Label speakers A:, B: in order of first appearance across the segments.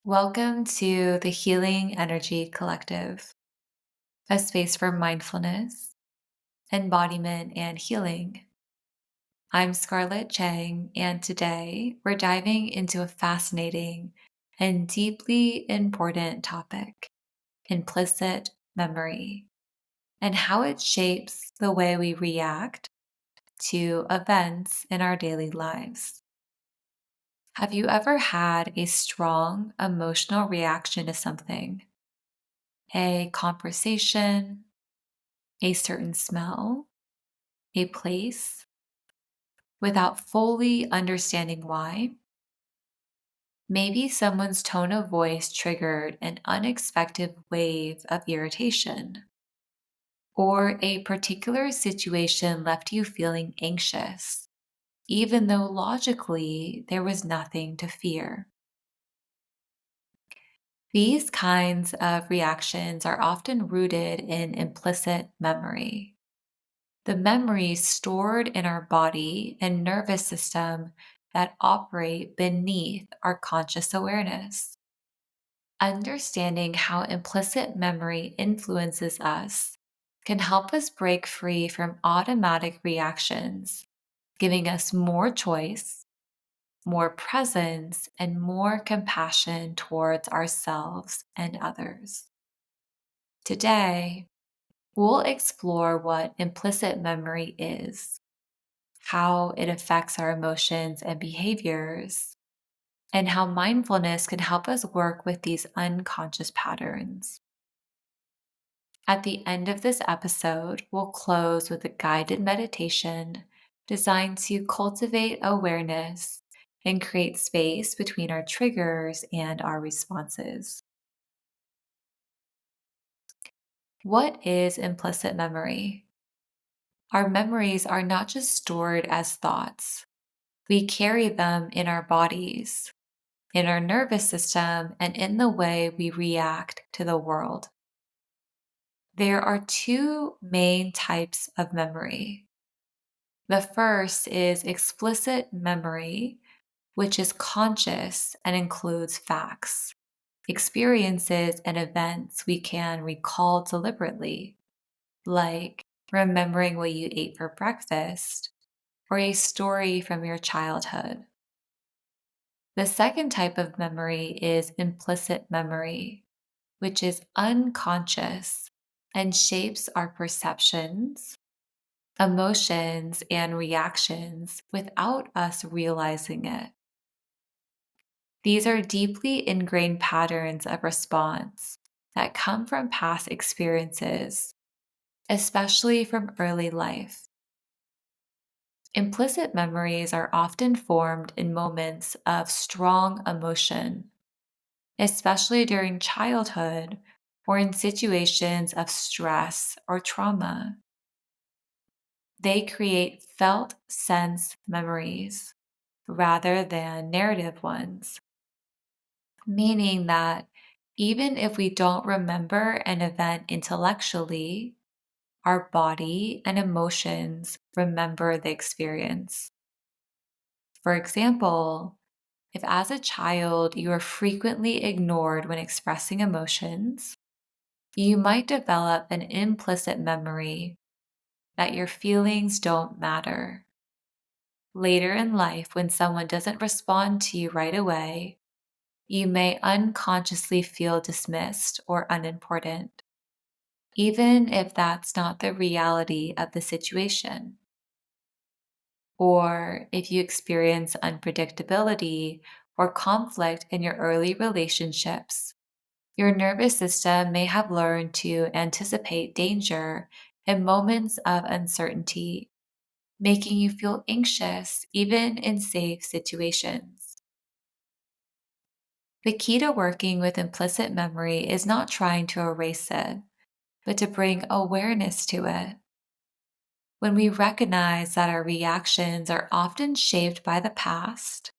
A: Welcome to the Healing Energy Collective, a space for mindfulness, embodiment, and healing. I'm Scarlett Chang, and today we're diving into a fascinating and deeply important topic: implicit memory, and how it shapes the way we react to events in our daily lives. Have you ever had a strong emotional reaction to something? A conversation, a certain smell, a place, without fully understanding why? Maybe someone's tone of voice triggered an unexpected wave of irritation, or a particular situation left you feeling anxious, even though logically there was nothing to fear. These kinds of reactions are often rooted in implicit memory, the memories stored in our body and nervous system that operate beneath our conscious awareness. Understanding how implicit memory influences us can help us break free from automatic reactions, giving us more choice, more presence, and more compassion towards ourselves and others. Today, we'll explore what implicit memory is, how it affects our emotions and behaviors, and how mindfulness can help us work with these unconscious patterns. At the end of this episode, we'll close with a guided meditation designed to cultivate awareness and create space between our triggers and our responses. What is implicit memory? Our memories are not just stored as thoughts. We carry them in our bodies, in our nervous system, and in the way we react to the world. There are two main types of memory. The first is explicit memory, which is conscious and includes facts, experiences, and events we can recall deliberately, like remembering what you ate for breakfast or a story from your childhood. The second type of memory is implicit memory, which is unconscious and shapes our perceptions, emotions, and reactions without us realizing it. These are deeply ingrained patterns of response that come from past experiences, especially from early life. Implicit memories are often formed in moments of strong emotion, especially during childhood or in situations of stress or trauma. They create felt sense memories rather than narrative ones, meaning that even if we don't remember an event intellectually, our body and emotions remember the experience. For example, if as a child you were frequently ignored when expressing emotions, you might develop an implicit memory that your feelings don't matter. Later in life, when someone doesn't respond to you right away, you may unconsciously feel dismissed or unimportant, even if that's not the reality of the situation. Or if you experience unpredictability or conflict in your early relationships, your nervous system may have learned to anticipate danger in moments of uncertainty, making you feel anxious even in safe situations. The key to working with implicit memory is not trying to erase it, but to bring awareness to it. When we recognize that our reactions are often shaped by the past,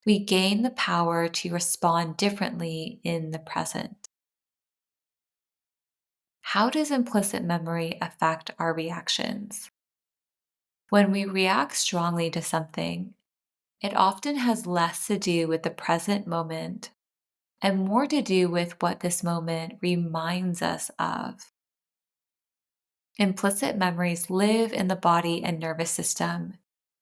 A: we gain the power to respond differently in the present. How does implicit memory affect our reactions? When we react strongly to something, it often has less to do with the present moment and more to do with what this moment reminds us of. Implicit memories live in the body and nervous system,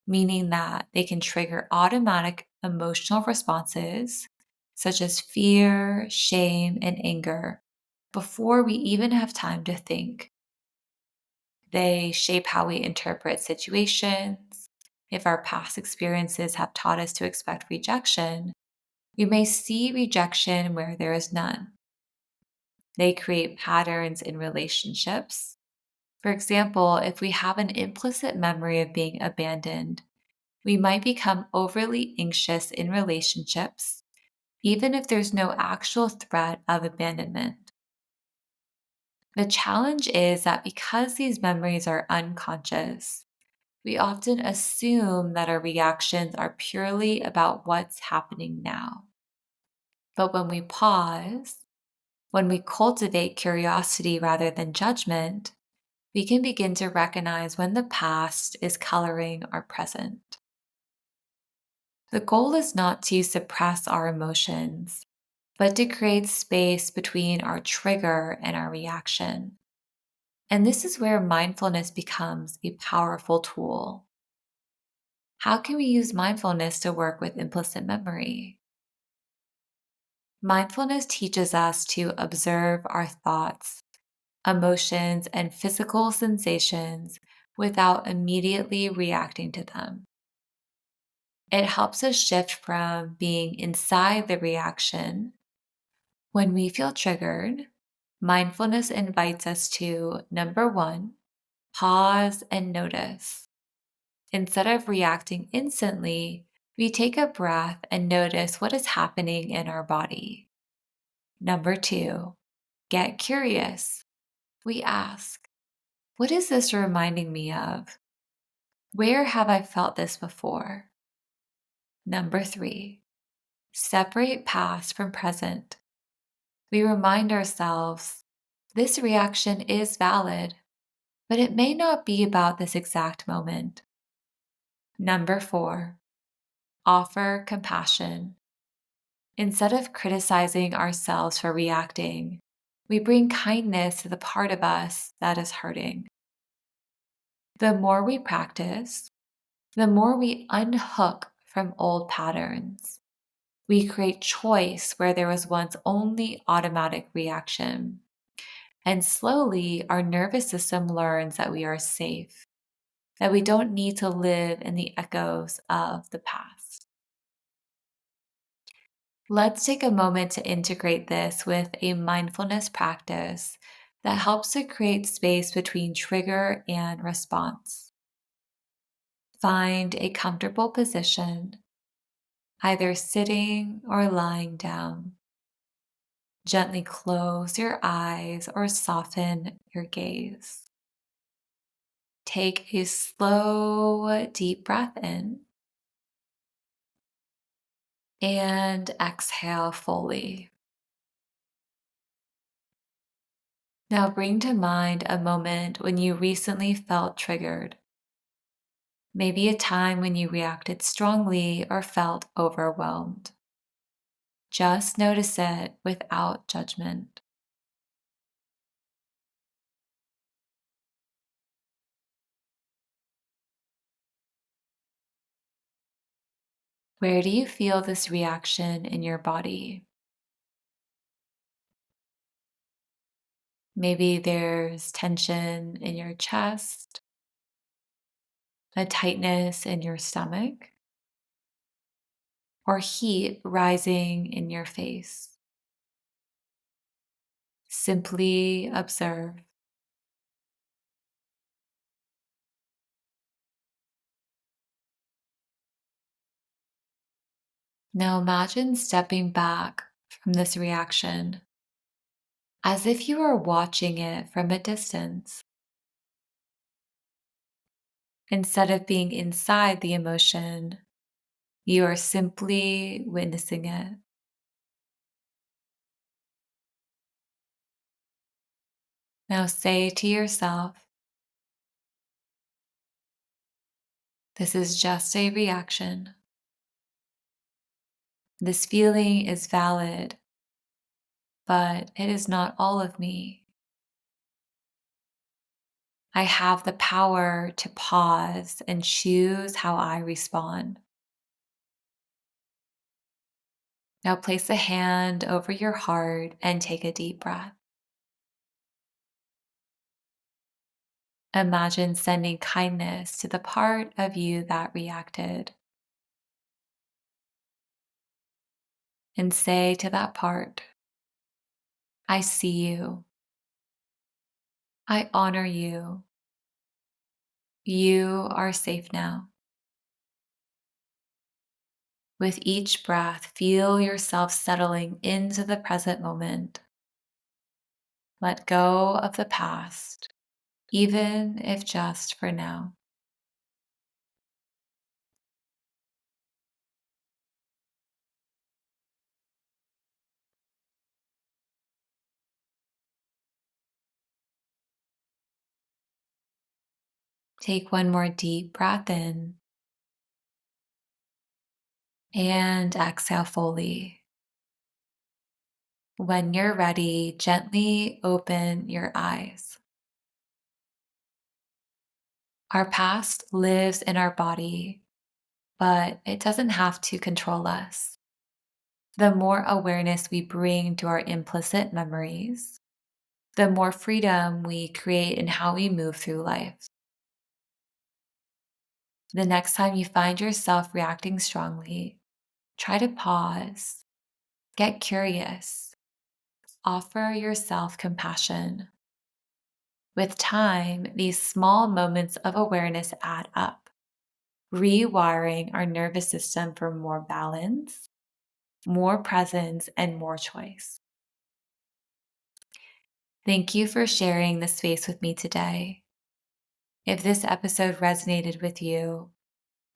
A: meaning that they can trigger automatic emotional responses such as fear, shame, and anger before we even have time to think. They shape how we interpret situations. If our past experiences have taught us to expect rejection, we may see rejection where there is none. They create patterns in relationships. For example, if we have an implicit memory of being abandoned, we might become overly anxious in relationships, even if there's no actual threat of abandonment. The challenge is that because these memories are unconscious, we often assume that our reactions are purely about what's happening now. But when we pause, when we cultivate curiosity rather than judgment, we can begin to recognize when the past is coloring our present. The goal is not to suppress our emotions, but to create space between our trigger and our reaction. And this is where mindfulness becomes a powerful tool. How can we use mindfulness to work with implicit memory? Mindfulness teaches us to observe our thoughts, emotions, and physical sensations without immediately reacting to them. It helps us shift from being inside the reaction. When we feel triggered, mindfulness invites us to number one, pause and notice. Instead of reacting instantly, we take a breath and notice what is happening in our body. Number two, get curious. We ask, what is this reminding me of? Where have I felt this before? Number three, separate past from present. We remind ourselves this reaction is valid, but it may not be about this exact moment. Number four, offer compassion. Instead of criticizing ourselves for reacting, we bring kindness to the part of us that is hurting. The more we practice, the more we unhook from old patterns. We create choice where there was once only automatic reaction. And slowly, our nervous system learns that we are safe, that we don't need to live in the echoes of the past. Let's take a moment to integrate this with a mindfulness practice that helps to create space between trigger and response. Find a comfortable position, either sitting or lying down. Gently close your eyes or soften your gaze. Take a slow, deep breath in and exhale fully. Now bring to mind a moment when you recently felt triggered. Maybe a time when you reacted strongly or felt overwhelmed. Just notice it without judgment. Where do you feel this reaction in your body? Maybe there's tension in your chest, a tightness in your stomach, or heat rising in your face. Simply observe. Now imagine stepping back from this reaction as if you were watching it from a distance. Instead of being inside the emotion, you are simply witnessing it. Now say to yourself, this is just a reaction. This feeling is valid but it is not all of me. I have the power to pause and choose how I respond. Now place a hand over your heart and take a deep breath. Imagine sending kindness to the part of you that reacted and say to that part, I see you. I honor you. You are safe now. With each breath, feel yourself settling into the present moment. Let go of the past, even if just for now. Take one more deep breath in and exhale fully. When you're ready, gently open your eyes. Our past lives in our body, but it doesn't have to control us. The more awareness we bring to our implicit memories, the more freedom we create in how we move through life. The next time you find yourself reacting strongly, try to pause, get curious, offer yourself compassion. With time, these small moments of awareness add up, rewiring our nervous system for more balance, more presence, and more choice. Thank you for sharing this space with me today. If this episode resonated with you,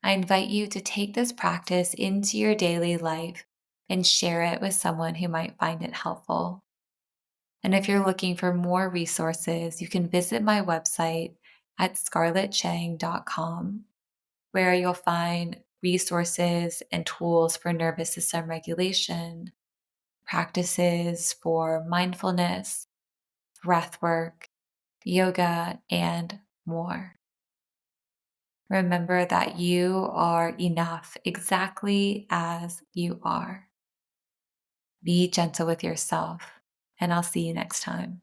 A: I invite you to take this practice into your daily life and share it with someone who might find it helpful. And if you're looking for more resources, you can visit my website at scarlettchang.com, where you'll find resources and tools for nervous system regulation, practices for mindfulness, breath work, yoga, and more. Remember that you are enough exactly as you are. Be gentle with yourself, and I'll see you next time.